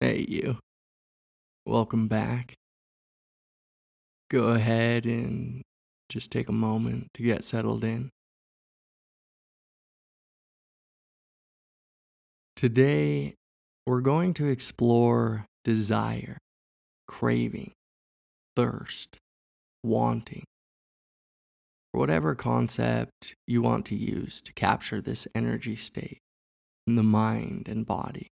Hey, you. Welcome back. Go ahead and just take a moment to get settled in. Today, we're going to explore desire, craving, thirst, wanting, or whatever concept you want to use to capture this energy state in the mind and body.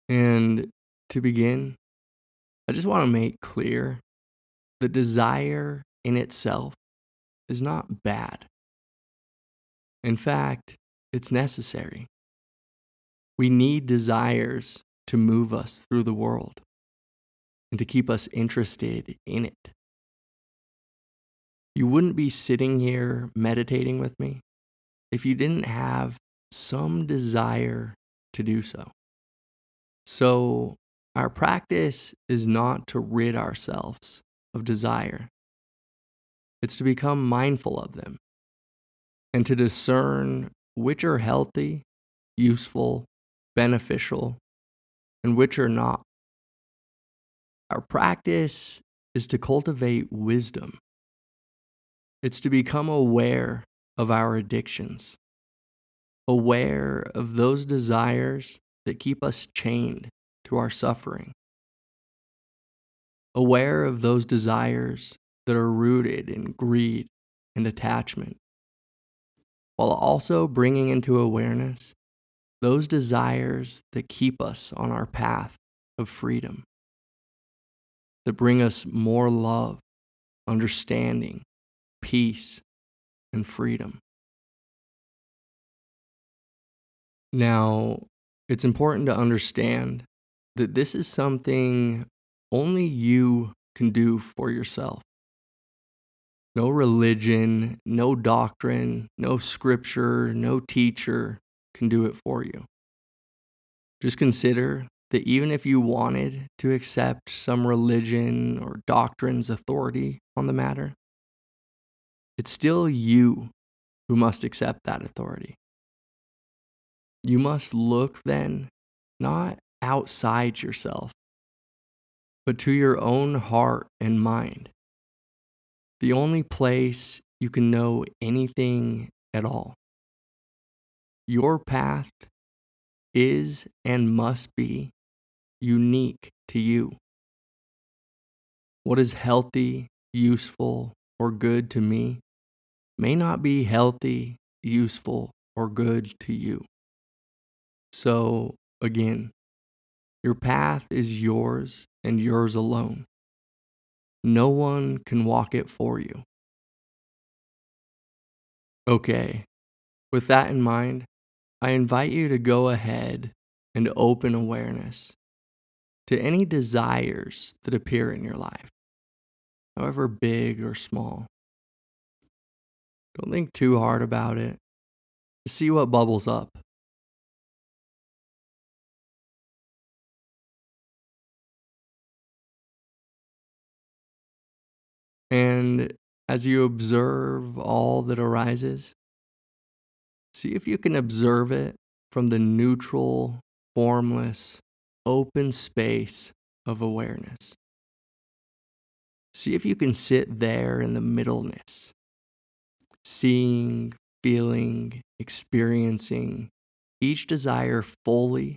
And to begin, I just want to make clear that desire in itself is not bad. In fact, it's necessary. We need desires to move us through the world and to keep us interested in it. You wouldn't be sitting here meditating with me if you didn't have some desire to do so. So, our practice is not to rid ourselves of desire, it's to become mindful of them and to discern which are healthy, useful, beneficial, and which are not. Our practice is to cultivate wisdom. It's to become aware of our addictions, aware of those desires that keep us chained to our suffering, aware of those desires that are rooted in greed and attachment, while also bringing into awareness those desires that keep us on our path of freedom, that bring us more love, understanding, peace, and freedom. Now, it's important to understand that this is something only you can do for yourself. No religion, no doctrine, no scripture, no teacher can do it for you. Just consider that even if you wanted to accept some religion or doctrine's authority on the matter, it's still you who must accept that authority. You must look then not outside yourself, but to your own heart and mind, the only place you can know anything at all. Your path is and must be unique to you. What is healthy, useful, or good to me may not be healthy, useful, or good to you. So, again, your path is yours and yours alone. No one can walk it for you. Okay, with that in mind, I invite you to go ahead and open awareness to any desires that appear in your life, however big or small. Don't think too hard about it. Just see what bubbles up. And as you observe all that arises, see if you can observe it from the neutral, formless, open space of awareness. See if you can sit there in the middleness, seeing, feeling, experiencing each desire fully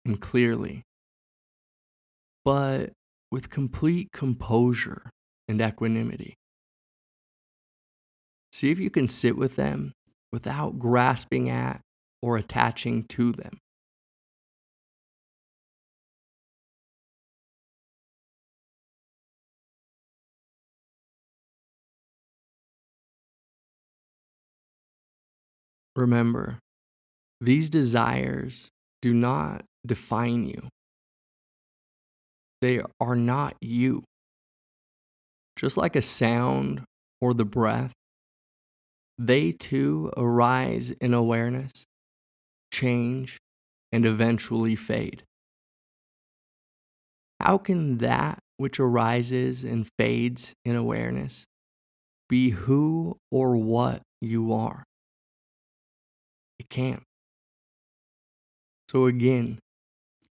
and clearly, but with complete composure and equanimity. See if you can sit with them without grasping at or attaching to them. Remember, these desires do not define you. They are not you. Just like a sound or the breath, they too arise in awareness, change, and eventually fade. How can that which arises and fades in awareness be who or what you are? It can't. So again,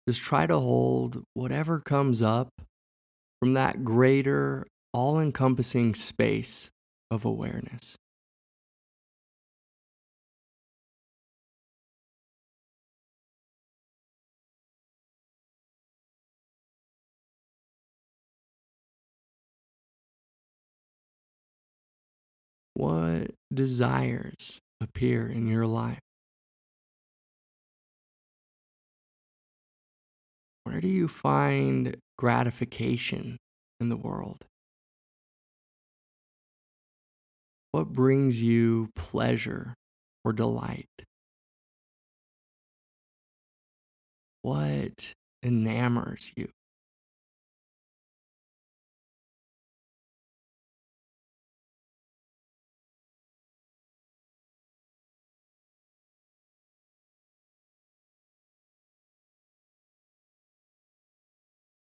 Just try to hold whatever comes up from that greater, all encompassing space of awareness. What desires appear in your life? Where do you find gratification in the world? What brings you pleasure or delight? What enamors you?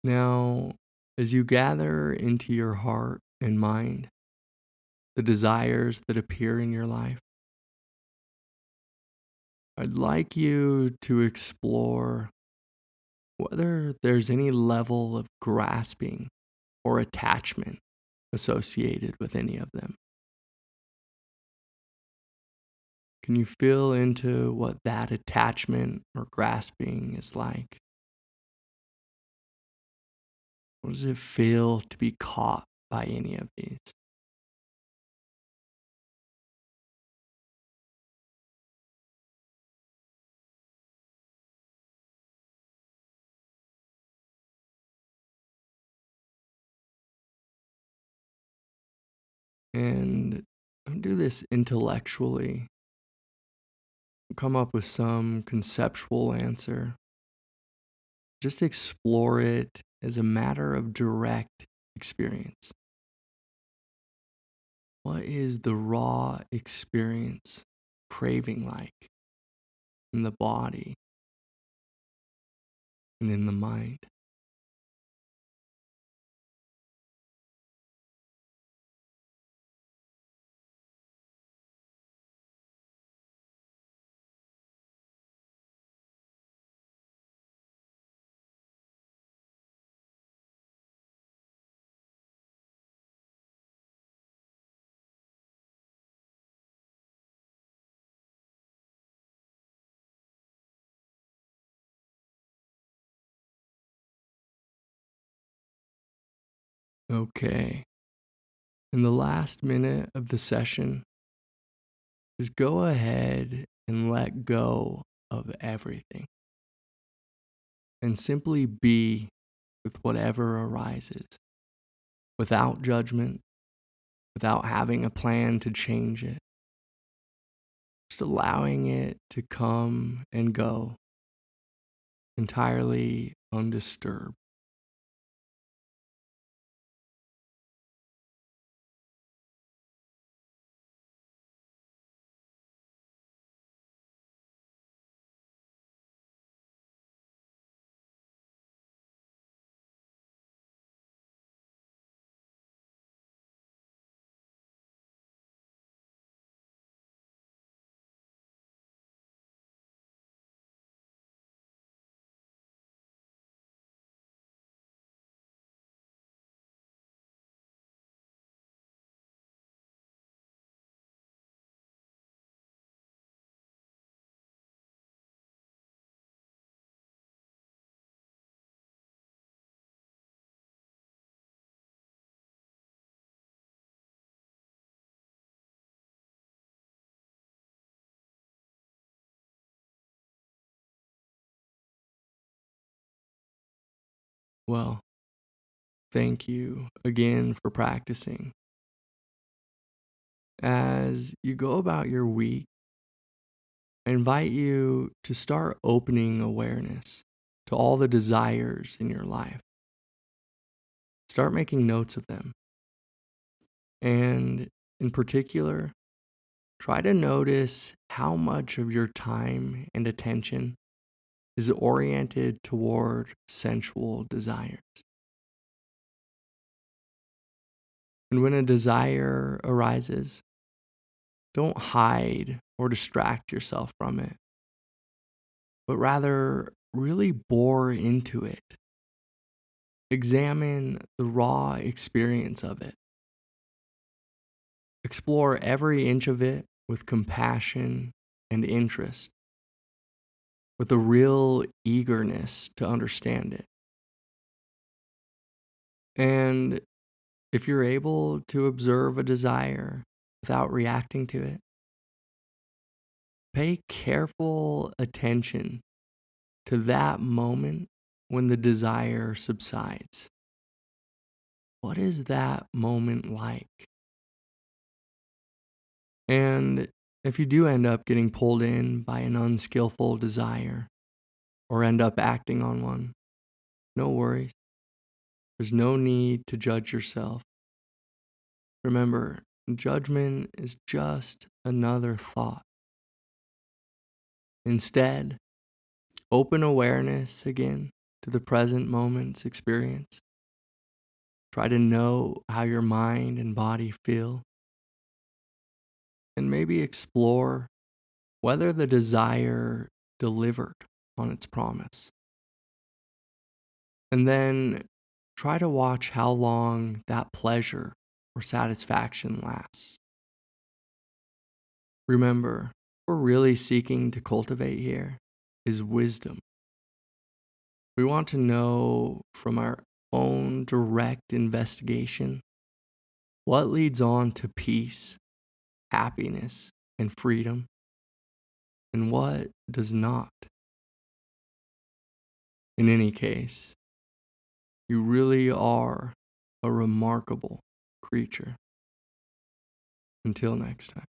Now, as you gather into your heart and mind the desires that appear in your life, I'd like you to explore whether there's any level of grasping or attachment associated with any of them. Can you feel into what that attachment or grasping is like? What does it feel to be caught by any of these? And don't do this intellectually. Come up with some conceptual answer. Just explore it as a matter of direct experience. What is the raw experience craving like in the body and in the mind? Okay. In the last minute of the session, just go ahead and let go of everything and simply be with whatever arises without judgment, without having a plan to change it, just allowing it to come and go entirely undisturbed. Well, thank you again for practicing. As you go about your week, I invite you to start opening awareness to all the desires in your life. Start making notes of them. And in particular, try to notice how much of your time and attention is oriented toward sensual desires. And when a desire arises, don't hide or distract yourself from it, but rather really bore into it. Examine the raw experience of it. Explore every inch of it with compassion and interest, with a real eagerness to understand it. And if you're able to observe a desire without reacting to it, pay careful attention to that moment when the desire subsides. What is that moment like? And if you do end up getting pulled in by an unskillful desire or end up acting on one, no worries. There's no need to judge yourself. Remember, judgment is just another thought. Instead, open awareness again to the present moment's experience. Try to know how your mind and body feel. And maybe explore whether the desire delivered on its promise. And then try to watch how long that pleasure or satisfaction lasts. Remember, what we're really seeking to cultivate here is wisdom. We want to know from our own direct investigation what leads on to peace, happiness, and freedom, and what does not. In any case, you really are a remarkable creature. Until next time.